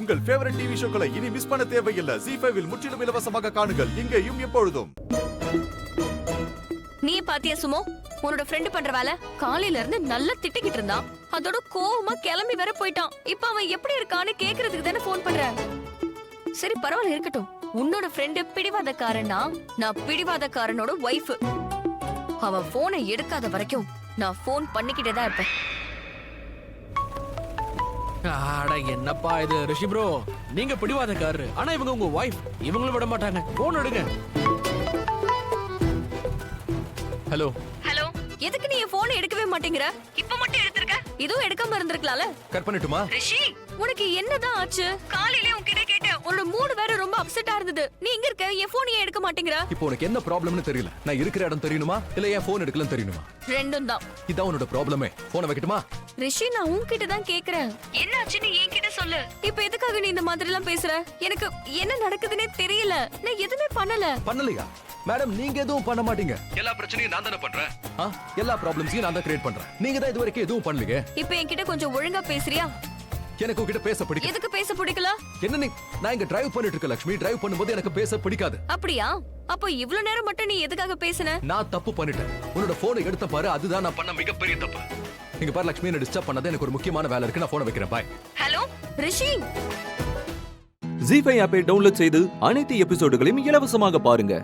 உங்கள் favourite TV ஷோக்களை இனி miss பண்ண தேவையில்லை. ZEE5 இல் முற்றிலும் இலவசமாக காணுங்கள். இங்கேயும் எப்பொழுதும். நீ பாத்தியா சுமோ, உன்னோட ஃப்ரெண்ட் பண்ற வேலை காலையில இருந்து நல்லா திட்டிக்கிட்டு இருந்தான். அதோட கோவமா கிளம்பி வர போயிட்டான். இப்ப அவன் எப்படி இருக்கான்னு கேக்குறதுக்கு தானே போன் பண்ற. சரி பரவாயில்ல இருக்கட்டும். உன்னோட ஃப்ரெண்டு பிடிவாதக்காரனா, நான் பிடிவாதக்காரனோட ஒய்ஃப். அவன் போனை எடுக்காத வரைக்கும் நான் போன் பண்ணிக்கிட்டே தான் இருப்பேன். அட என்னப்பா இது ரிஷி ப்ரோ, நீங்க பிடிவாதக்காரரு, ஆனா இவங்க உங்க வைஃப். இவங்களும் விட மாட்டாங்க. போன் எடுங்க. ஹலோ ஹலோ, எதுக்கு நீ என் போனை எடுக்கவே மாட்டேங்கிற? இப்ப மட்டும் எடுத்திருக்க, இதுவும் எடுக்காம இருந்திருக்கலாம்ல. கட் பண்ணட்டுமா? ரிஷி, உனக்கு என்னதான் ஆச்சு? காலையிலே உன்கிட்ட கேட்டேன், உன்னோட மூடு வேற ரொம்ப அப்செட்டா இருந்தது. நீ எங்க இருக்க? என் போன் ஏன் எடுக்க மாட்டேங்கிற? இப்போ உனக்கு என்ன ப்ராப்ளம்னு தெரியல. நான் இருக்கிற இடம் தெரியணுமா இல்ல என் போன் எடுக்கலன்னு தெரியணுமா? ரெண்டும் தான். இதான் உன்னோட ப்ராப்ளமே. போனை வைக்கட்டுமா? ரிஷி, நான் உன்கிட்ட தான் கேக்குறேன். என்னாச்சுன்னு என்கிட்ட சொல்லு. இப்ப எதுக்காக நீ இந்த மாதிரி எல்லாம் பேசுற? எனக்கு என்ன நடக்குதுன்னே தெரியல. நான் எதுவுமே பண்ணல. பண்ணலையா மேடம்? நீங்க எதுவும் பண்ண மாட்டீங்க. எல்லா பிரச்சனையும் நான் தானே பண்றேன். எல்லா ப்ராப்ளம்ஸையும் நான் தான் கிரியேட் பண்றேன். நீங்க தான் இதுவரைக்கும் எதுவும் பண்ணலீங்க. இப்ப என்கிட்ட கொஞ்சம் ஒழுங்கா பேசுறியா? எனக்கு உங்ககிட்ட பேச பிடிக்கும். எதுக்கு பேச பிடிக்கல? என்ன நீ? நான் இங்க டிரைவ் பண்ணிட்டு இருக்க லட்சுமி. டிரைவ் பண்ணும்போது எனக்கு பேச பிடிக்காது. அப்படியா? அப்போ இவ்ளோ நேரம் மட்டும் நீ எதுக்காக பேசுன? நான் தப்பு பண்ணிட்டேன். உன்னோட போனை எடுத்த பாரு, அதுதான் நான் பண்ண மிகப்பெரிய தப்பு. நீங்க பாரு லட்சுமி, என்ன டிஸ்டர்ப் பண்ணாத. எனக்கு ஒரு முக்கியமான வேலை இருக்கு. நான் போனை வைக்கிறேன். பாய். ஹலோ ரிஷி. ZEE5 ஆப்பை டவுன்லோட் செய்து அனைத்து எபிசோடுகளையும் இலவசமாக பாருங்க.